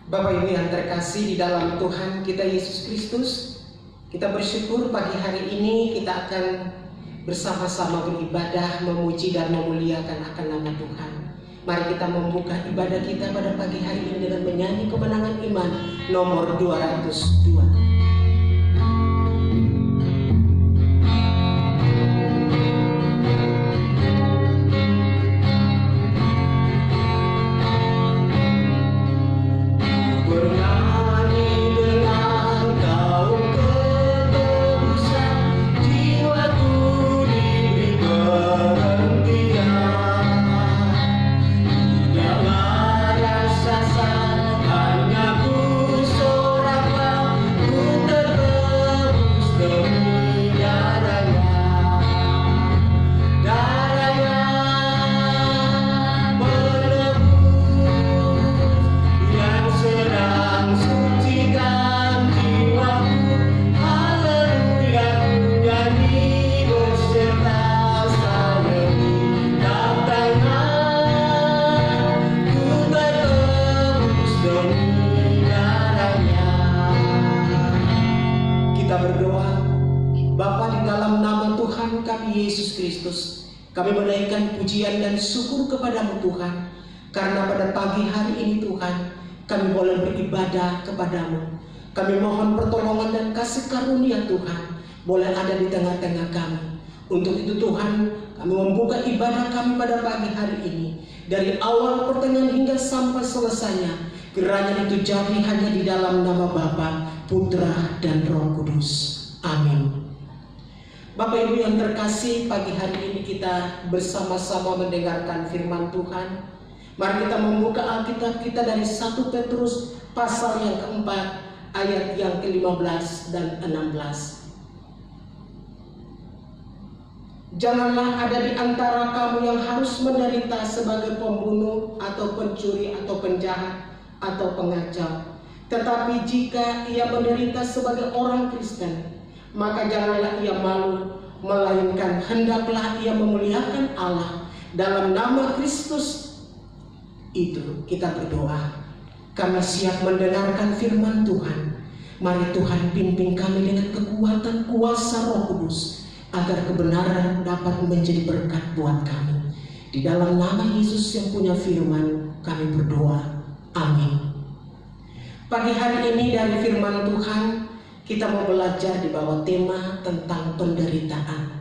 Bapak Ibu yang terkasih di dalam Tuhan kita Yesus Kristus, kita bersyukur pagi hari ini kita akan bersama-sama beribadah, memuji dan memuliakan akan nama Tuhan. Mari kita membuka ibadah kita pada pagi hari ini dengan menyanyi kemenangan iman nomor 202. Kami menaikkan pujian dan syukur kepadamu Tuhan, karena pada pagi hari ini Tuhan, kami boleh beribadah kepadamu. Kami mohon pertolongan dan kasih karunia Tuhan, boleh ada di tengah-tengah kami. Untuk itu Tuhan, kami membuka ibadah kami pada pagi hari ini. Dari awal pertengahan hingga sampai selesainya, kiranya itu jadi hanya di dalam nama Bapa, Putra, dan Roh Kudus. Amin. Bapak Ibu yang terkasih, pagi hari ini kita bersama-sama mendengarkan firman Tuhan. Mari kita membuka Alkitab kita dari 1 Petrus pasal yang keempat, ayat yang ke-15 dan 16. Janganlah ada di antara kamu yang harus menderita sebagai pembunuh atau pencuri atau penjahat atau pengacau. Tetapi jika ia menderita sebagai orang Kristen, maka janganlah ia malu, melainkan hendaklah ia memuliakan Allah. Dalam nama Kristus itu kita berdoa. Kami siap mendengarkan firman Tuhan. Mari Tuhan pimpin kami dengan kekuatan kuasa Roh Kudus, agar kebenaran dapat menjadi berkat buat kami. Di dalam nama Yesus yang punya firman kami berdoa. Amin. Pagi hari ini dari firman Tuhan kita mau belajar di bawah tema tentang penderitaan.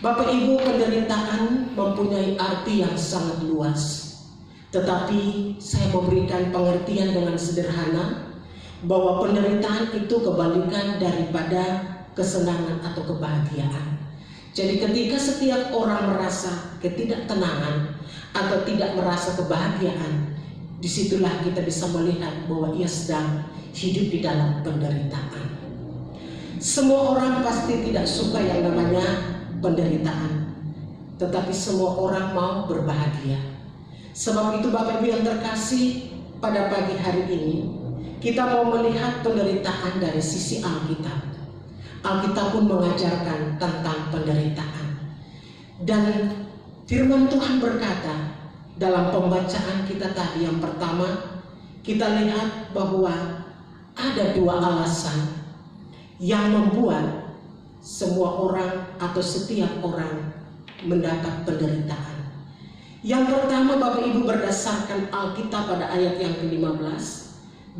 Bapak Ibu, penderitaan mempunyai arti yang sangat luas. Tetapi saya memberikan pengertian dengan sederhana bahwa penderitaan itu kebalikan daripada kesenangan atau kebahagiaan. Jadi ketika setiap orang merasa ketidaktenangan atau tidak merasa kebahagiaan, disitulah kita bisa melihat bahwa ia sedang hidup di dalam penderitaan. Semua orang pasti tidak suka yang namanya penderitaan, tetapi semua orang mau berbahagia. Sebab itu Bapak Ibu yang terkasih, pada pagi hari ini kita mau melihat penderitaan dari sisi Alkitab. Alkitab pun mengajarkan tentang penderitaan. Dan firman Tuhan berkata dalam pembacaan kita tadi yang pertama, kita lihat bahwa ada dua alasan yang membuat semua orang atau setiap orang mendapat penderitaan. Yang pertama Bapak Ibu, berdasarkan Alkitab pada ayat yang ke-15,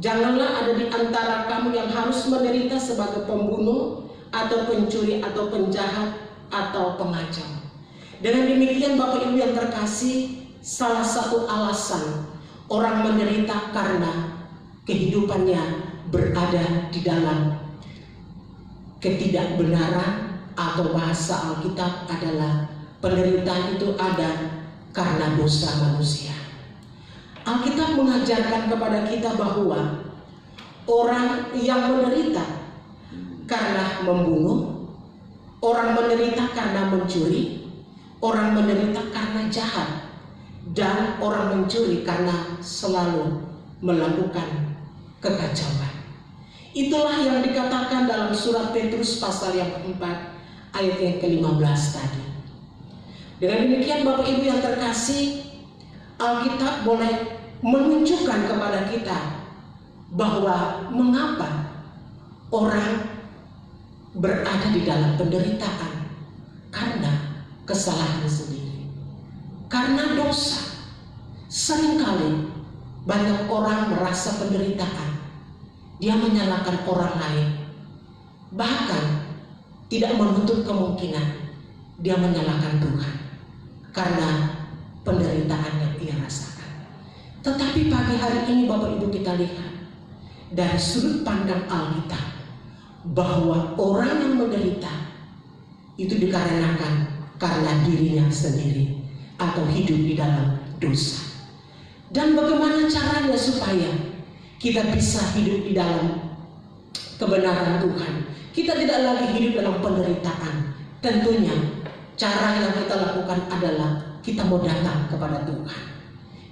janganlah ada di antara kamu yang harus menderita sebagai pembunuh atau pencuri atau penjahat atau pengacau. Dengan demikian Bapak Ibu yang terkasih, salah satu alasan orang menderita karena kehidupannya berada di dalam ketidakbenaran, atau bahasa Alkitab adalah penderitaan itu ada karena dosa manusia. Alkitab mengajarkan kepada kita bahwa orang yang menderita karena membunuh, orang menderita karena mencuri, orang menderita karena jahat, dan orang mencuri karena selalu melakukan kekacauan. Itulah yang dikatakan dalam surat Petrus pasal yang keempat ayat yang ke-15 tadi. Dengan demikian Bapak Ibu yang terkasih, Alkitab boleh menunjukkan kepada kita bahwa mengapa orang berada di dalam penderitaan karena kesalahan sendiri, karena dosa. Seringkali banyak orang merasa penderitaan, dia menyalahkan orang lain, bahkan tidak menutup kemungkinan dia menyalahkan Tuhan karena penderitaan yang ia rasakan. Tetapi pagi hari ini Bapak Ibu kita lihat dari sudut pandang Alkitab bahwa orang yang menderita itu dikarenakan karena dirinya sendiri atau hidup di dalam dosa. Dan bagaimana caranya supaya kita bisa hidup di dalam kebenaran Tuhan? Kita tidak lagi hidup dalam penderitaan. Tentunya cara yang kita lakukan adalah kita mau datang kepada Tuhan.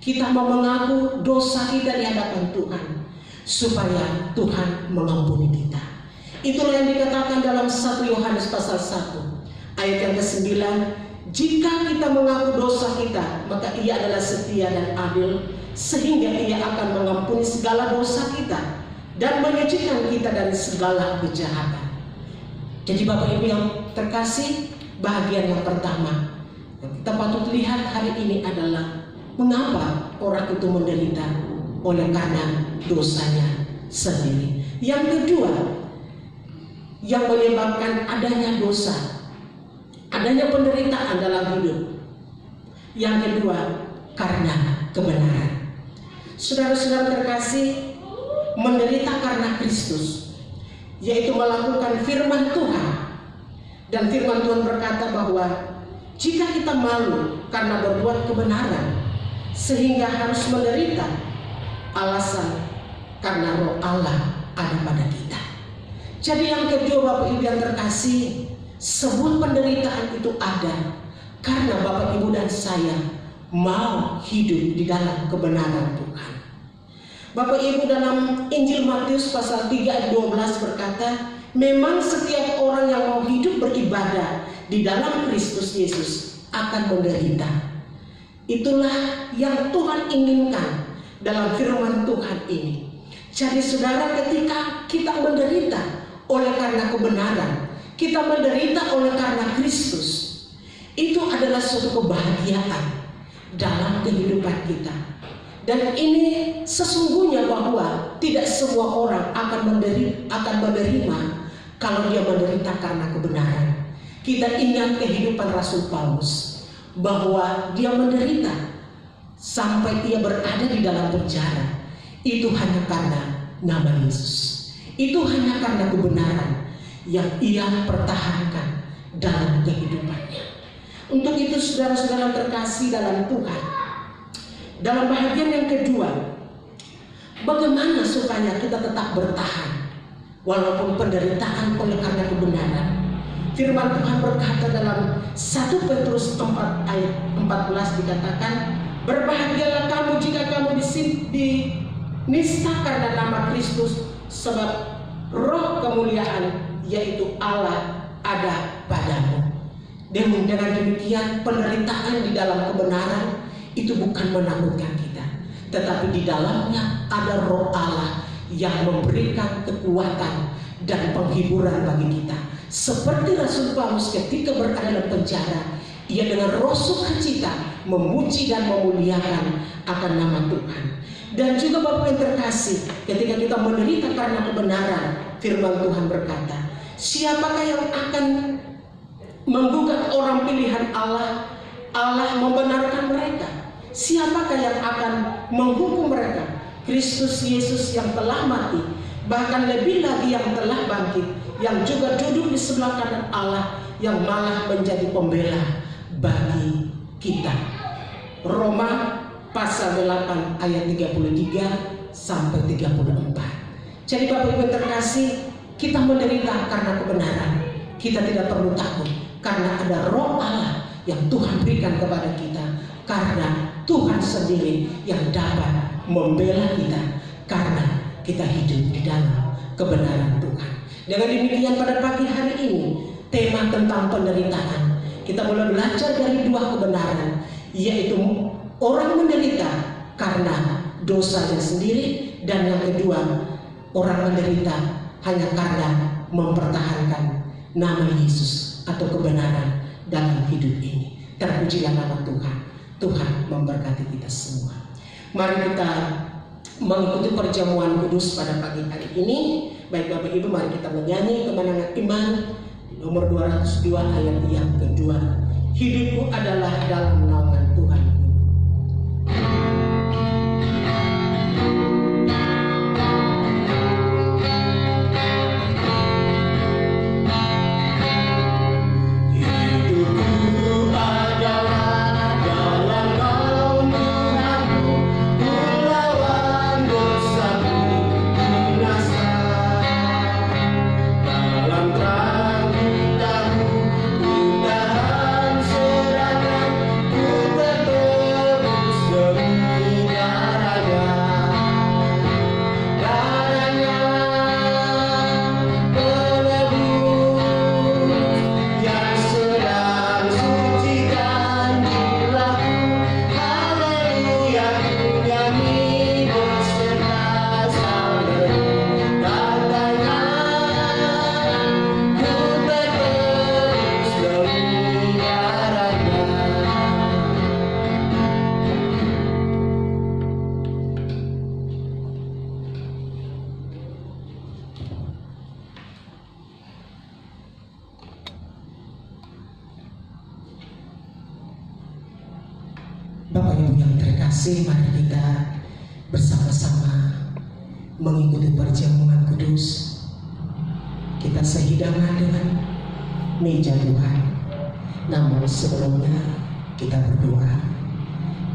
Kita mau mengaku dosa kita di hadapan Tuhan supaya Tuhan mengampuni kita. Itulah yang dikatakan dalam 1 Yohanes pasal 1 ayat yang ke-9. Jika kita mengaku dosa kita, maka Ia adalah setia dan adil, sehingga Ia akan mengampuni segala dosa kita dan menyucikan kita dari segala kejahatan. Jadi Bapak Ibu yang terkasih, bahagian yang pertama yang kita patut lihat hari ini adalah mengapa orang itu menderita oleh karena dosanya sendiri. Yang kedua, yang menyebabkan adanya dosa, adanya penderitaan dalam hidup. Yang kedua, karena kebenaran. Saudara-saudara terkasih, menderita karena Kristus, yaitu melakukan firman Tuhan. Dan firman Tuhan berkata bahwa jika kita malu karena berbuat kebenaran, sehingga harus menderita, alasan karena Roh Allah ada pada kita. Jadi yang kedua Bapak Ibu yang terkasih, sebuah penderitaan itu ada karena Bapak Ibu dan saya mau hidup di dalam kebenaran Tuhan. Bapak Ibu dalam Injil Matius pasal 3 ayat 12 berkata, memang setiap orang yang mau hidup beribadah di dalam Kristus Yesus akan menderita. Itulah yang Tuhan inginkan dalam firman Tuhan ini. Jadi saudara, ketika kita menderita oleh karena kebenaran, kita menderita oleh karena Kristus, itu adalah suatu kebahagiaan dalam kehidupan kita. Dan ini sesungguhnya bahwa tidak semua orang akan menerima kalau dia menderita karena kebenaran. Kita ingat kehidupan Rasul Paulus bahwa dia menderita sampai ia berada di dalam penjara. Itu hanya karena nama Yesus. Itu hanya karena kebenaran yang ia pertahankan dalam kehidupannya. Untuk itu saudara-saudara terkasih dalam Tuhan, dalam bahagian yang kedua, bagaimana supaya kita tetap bertahan walaupun penderitaan oleh karena kebenaran. Firman Tuhan berkata dalam 1 Petrus 4 ayat 14 dikatakan, berbahagialah kamu jika kamu dinista karena nama Kristus, sebab Roh kemuliaan yaitu Allah ada padamu. Dengan demikian penderitaan di dalam kebenaran itu bukan menakutkan kita, tetapi di dalamnya ada Roh Allah yang memberikan kekuatan dan penghiburan bagi kita. Seperti Rasul Paulus ketika berada dalam penjara, ia dengan roh sukacita memuji dan memuliakan akan nama Tuhan. Dan juga Bapak yang terkasih, ketika kita menderita karena kebenaran, firman Tuhan berkata, siapakah yang akan menggugat orang pilihan Allah? Allah membenarkan mereka. Siapakah yang akan menghukum mereka? Kristus Yesus yang telah mati, bahkan lebih lagi yang telah bangkit, yang juga duduk di sebelah kanan Allah, yang malah menjadi pembela bagi kita. Roma pasal 8 ayat 33 sampai 34. Jadi Bapak Ibu terkasih, kita menderita karena kebenaran. Kita tidak perlu takut karena ada Roh Allah yang Tuhan berikan kepada kita, karena Tuhan sendiri yang dapat membela kita karena kita hidup di dalam kebenaran Tuhan. Dengan demikian pada pagi hari ini, tema tentang penderitaan, kita boleh belajar dari dua kebenaran, yaitu orang menderita karena dosanya sendiri, dan yang kedua, orang menderita hanya karena mempertahankan nama Yesus atau kebenaran dalam hidup ini. Terpujilah nama Tuhan. Tuhan memberkati kita semua. Mari kita mengikuti perjamuan kudus pada pagi hari ini. Baik Bapak Ibu, mari kita menyanyi kemenangan iman nomor 202 ayat yang kedua. Hidupku adalah dalam naungan Tuhan. Bapak Ibu yang terkasih, mari kita bersama-sama mengikuti perjamuan kudus. Kita sehidangan dengan meja Tuhan. Namun sebelumnya kita berdoa.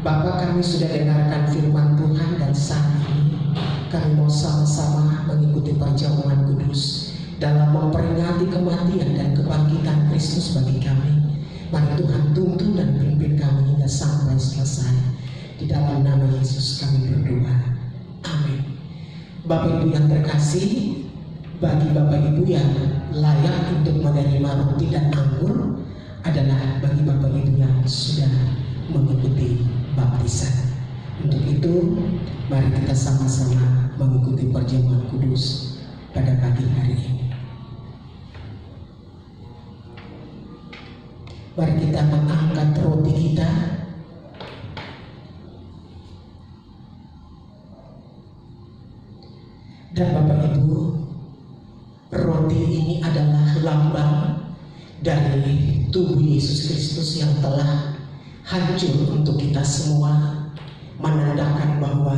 Bapa, kami sudah dengarkan firman Tuhan, dan saat ini kami mau sama-sama mengikuti perjamuan kudus dalam memperingati kematian dan kebangkitan Kristus bagi kami. Mari Tuhan tuntun dan pimpin kami hingga sampai selesai. Di dalam nama Yesus kami berdoa. Amin. Bapak Ibu yang terkasih, bagi Bapak Ibu yang layak untuk menerima roti dan anggur adalah bagi Bapak Ibu yang sudah mengikuti baptisan. Untuk itu, mari kita sama-sama mengikuti perjamuan kudus pada pagi hari ini. Mari kita mengangkat roti kita. Dan Bapak Ibu, roti ini adalah lambang dari tubuh Yesus Kristus yang telah hancur untuk kita semua, menandakan bahwa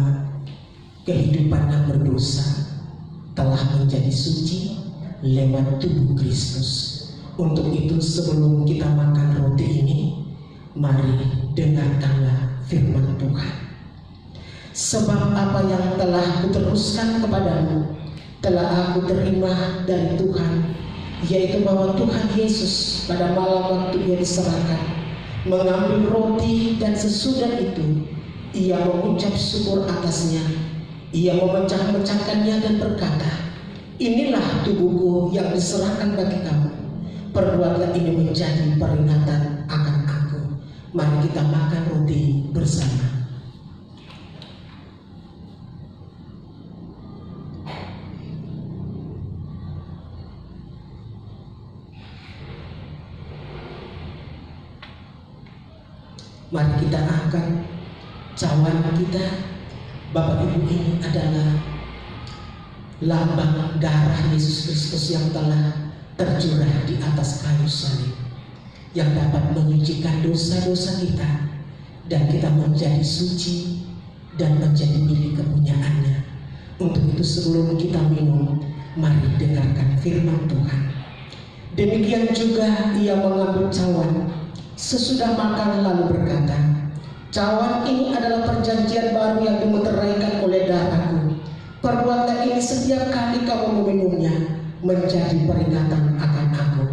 kehidupan yang berdosa telah menjadi suci lewat tubuh Kristus. Untuk itu, sebelum kita makan roti ini, mari dengarkanlah firman Tuhan. Sebab apa yang telah kuteruskan kepadamu telah aku terima dari Tuhan, yaitu bahwa Tuhan Yesus pada malam waktu Ia diserahkan mengambil roti, dan sesudah itu Ia mengucap syukur atasnya. Ia memecah-mecahkannya dan berkata, "Inilah tubuhku yang diserahkan bagi kamu. Perbuatlah ini menjadi peringatan akan aku." Mari kita makan roti bersama. Mari kita angkat cawan kita. Bapak Ibu, ini adalah lambang darah Yesus Kristus yang telah tercurah di atas kayu salib, yang dapat menyucikan dosa-dosa kita, dan kita menjadi suci dan menjadi milik kepunyaannya. Untuk itu, sebelum kita minum, mari dengarkan firman Tuhan. Demikian juga Ia mengambil cawan sesudah makan, lalu berkata, "Cawan ini adalah perjanjian baru yang dimeteraikan oleh darahku. Perbuatlah ini setiap kali kamu meminumnya menjadi peringatan akan aku."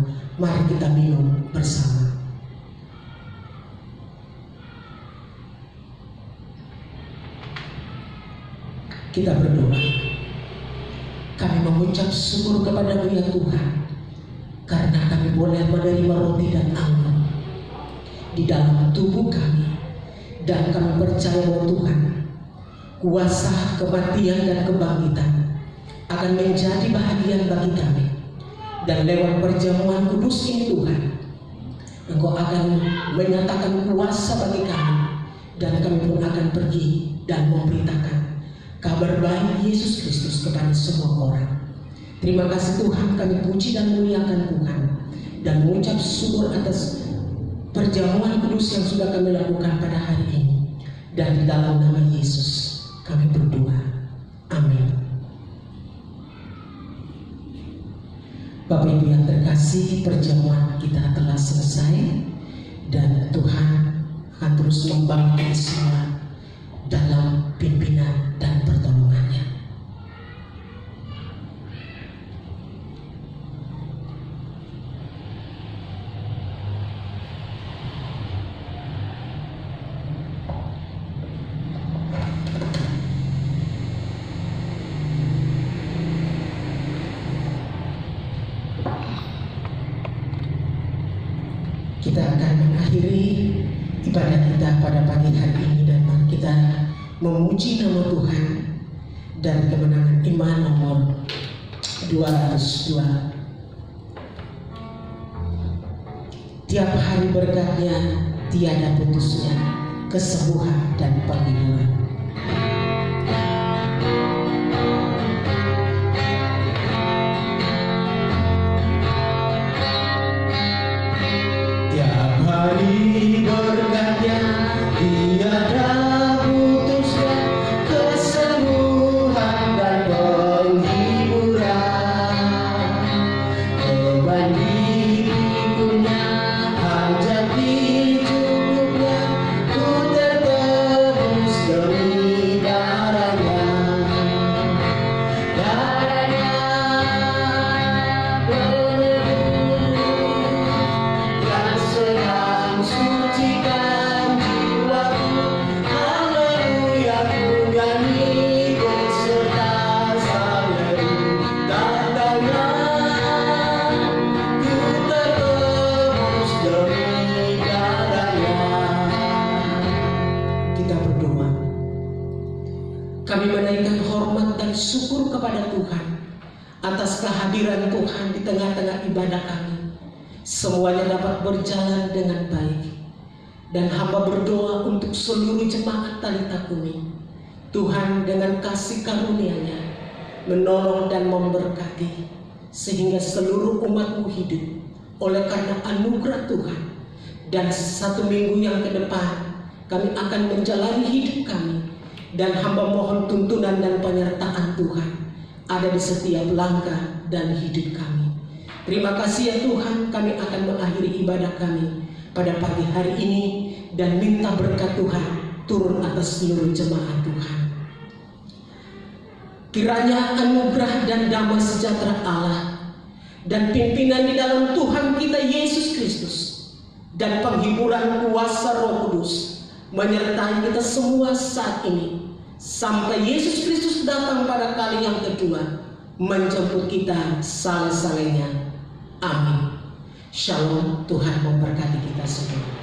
Mari kita minum bersama. Kita berdoa. Kami mengucap syukur kepada-Mu ya Tuhan, karena kami boleh menerima roti dan anggur di dalam tubuh kami, dan kami percaya bahwa Tuhan, kuasa kematian dan kebangkitan akan menjadi bahagian bagi kami. Dan lewat perjamuan kudus ini Tuhan, Engkau akan menyatakan kuasa bagi kami, dan kami pun akan pergi dan memberitakan kabar baik Yesus Kristus kepada semua orang. Terima kasih Tuhan, kami puji dan muliakan Tuhan dan mengucap syukur atas perjamuan kudus yang sudah kami lakukan pada hari ini. Dan di dalam nama Yesus kami berdoa. Amin. Bapak Ibu yang terkasih, perjamuan kita telah selesai dan Tuhan akan terus membangun kita semua dalam pimpinan dan pertolongannya. Kita akan mengakhiri ibadah kita pada pagi hari ini, dan mari kita memuji nama Tuhan dan kemenangan iman nomor 202. Tiap hari berkatnya tiada putusnya, kesembuhan dan penghiburan. Hari berkatnya tiada putusnya, kesembuhan dan penghiburan. Beban dirinya hajat dicukupnya, ku tertebus demi darahnya. Darahnya sucikan jiwaku, haleluya, ku nyanyi beserta saweru datangnya. Ku tertebus demi darahnya. Kita berdoa. Kami menaikkan hormat dan syukur kepada Tuhan atas kehadiran Tuhan di tengah-tengah ibadah kami. Semuanya dapat berjalan dengan baik, dan hamba berdoa untuk seluruh jemaat Talitha Kumi. Tuhan dengan kasih karunia-Nya menolong dan memberkati, sehingga seluruh umat-Mu hidup oleh karena anugerah Tuhan. Dan 1 minggu yang ke depan kami akan menjalani hidup kami, dan hamba mohon tuntunan dan penyertaan Tuhan ada di setiap langkah dan hidup kami. Terima kasih ya Tuhan, kami akan mengakhiri ibadah kami pada pagi hari ini dan minta berkat Tuhan turun atas seluruh jemaat Tuhan. Kiranya anugerah dan damai sejahtera Allah dan pimpinan di dalam Tuhan kita Yesus Kristus dan penghiburan kuasa Roh Kudus menyertai kita semua saat ini sampai Yesus Kristus datang pada kali yang kedua menjemput kita saleh-salehnya. Amin. Shalom, Tuhan memberkati kita semua.